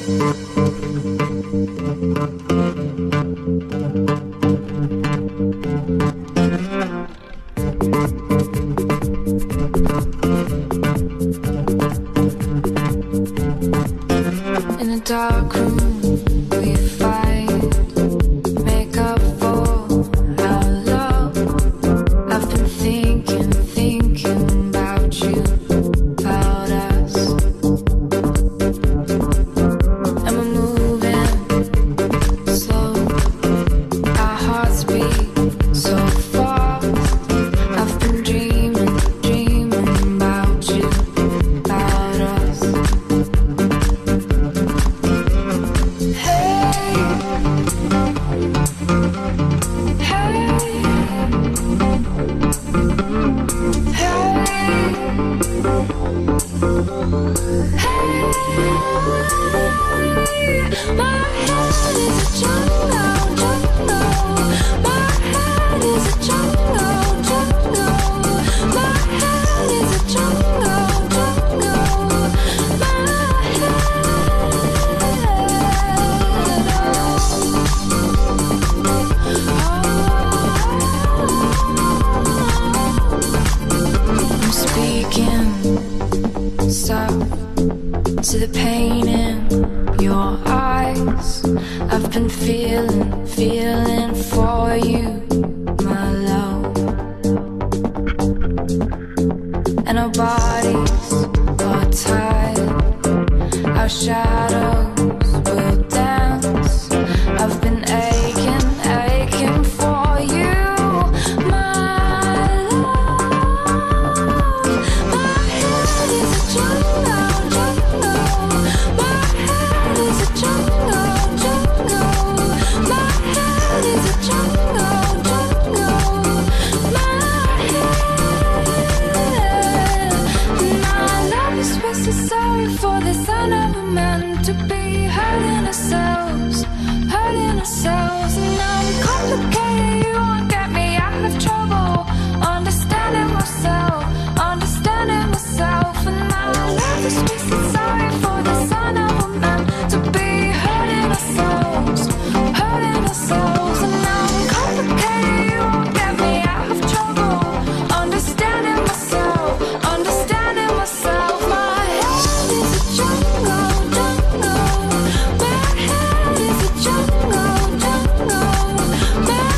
In a dark room we fight, make up for our love. I've been thinking about you, about us. And we're moving slow, our hearts beat so fast. I've been dreaming about you, about us. To the pain in your eyes, I've been feeling for you, my love. And our bodies are tied, our shadows will dance. I've been aching for you, my love. My head is a jungle. My head is a jungle. My head is a jungle. My head. My love is wasted, sorry for this. I never meant to be hurting ourselves. And now I'm complicated, you won't get me out of trouble. Understanding myself. And my love is wasted, sorry for this. I never meant to be hurting ourselves. And now I'm complicated, you won't get me out of trouble. Understanding myself. My head is a jungle. My head is a jungle. My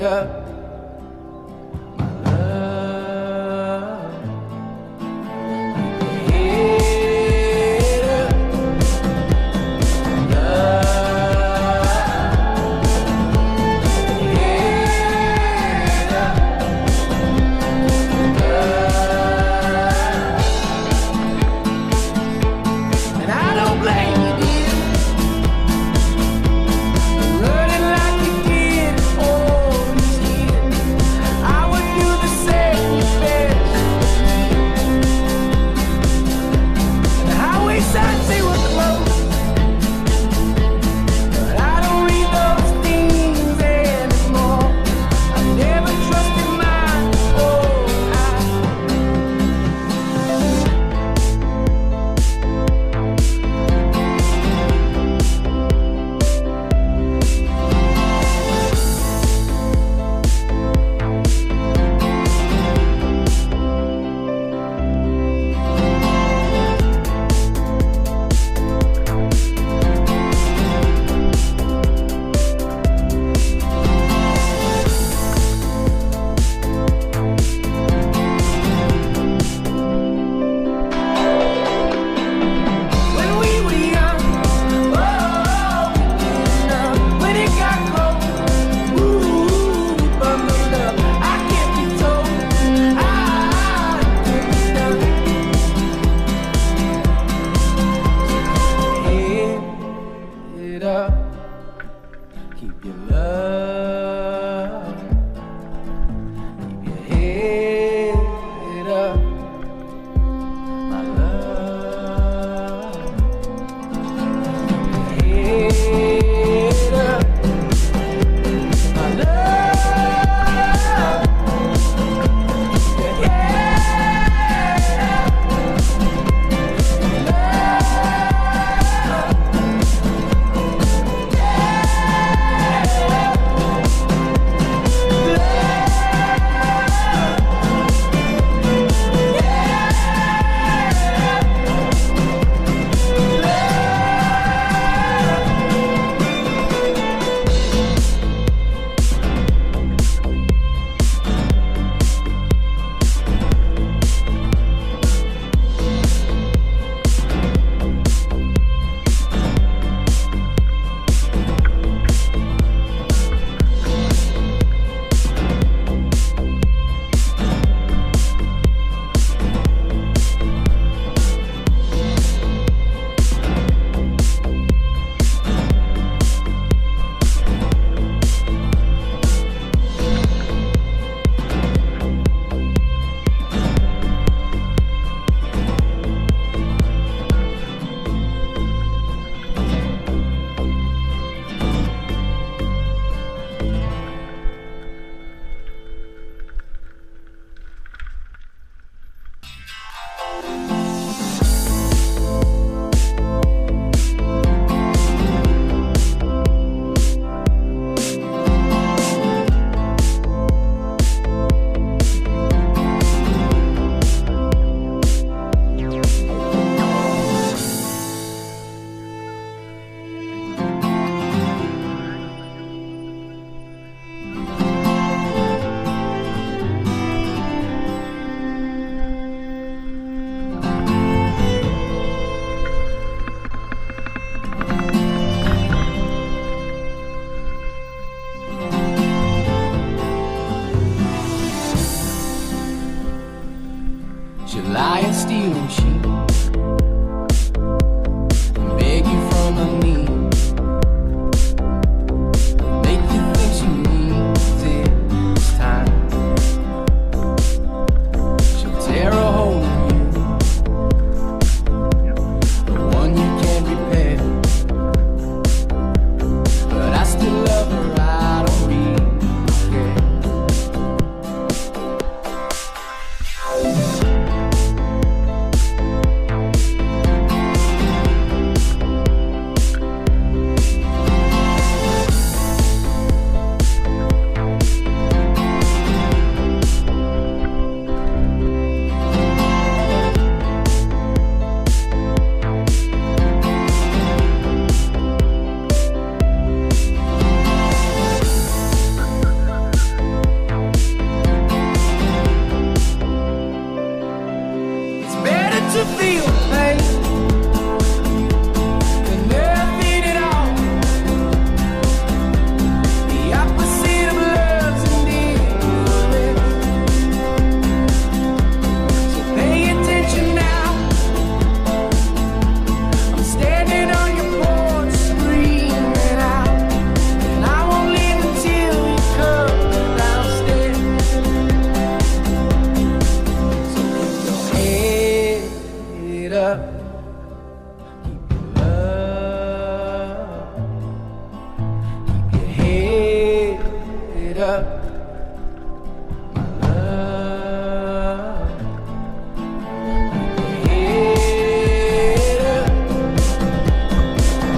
it up, my love. Head up, love. Head up, love. And I don't blame you, dear. Running like you did all these years. I would do the same best. The highway signs say we're close, but I don't read those things anymore. I never trusted my own eyes. When we were young, oh, when it got cold, ooh, we bundled up. I can't be told, I can't be done. Head up, keep your love, keep your head up, my love. Head up, my love. Head up, love. up, my love. Head up,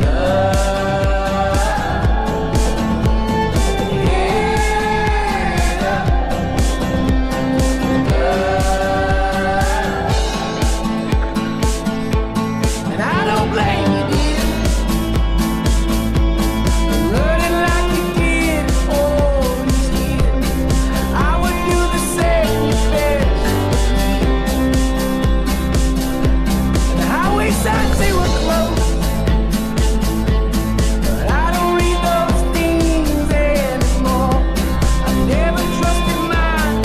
love. Head up, love. And I don't blame you, dear. Running like you did all these years. I would do the same if there's and the highway signs say we're close, but I don't read those things anymore. I never trusted mine.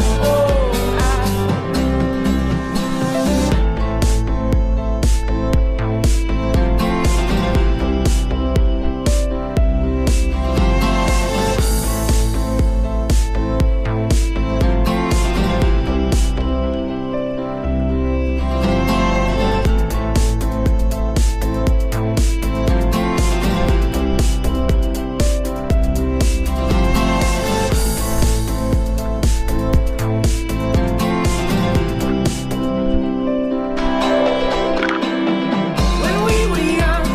When we were young,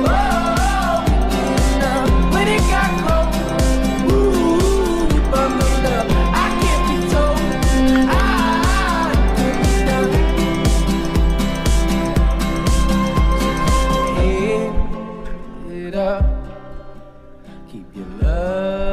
oh, when it got cold, ooh, we bundled up. I can't be told, I could be done. Head up, keep your love.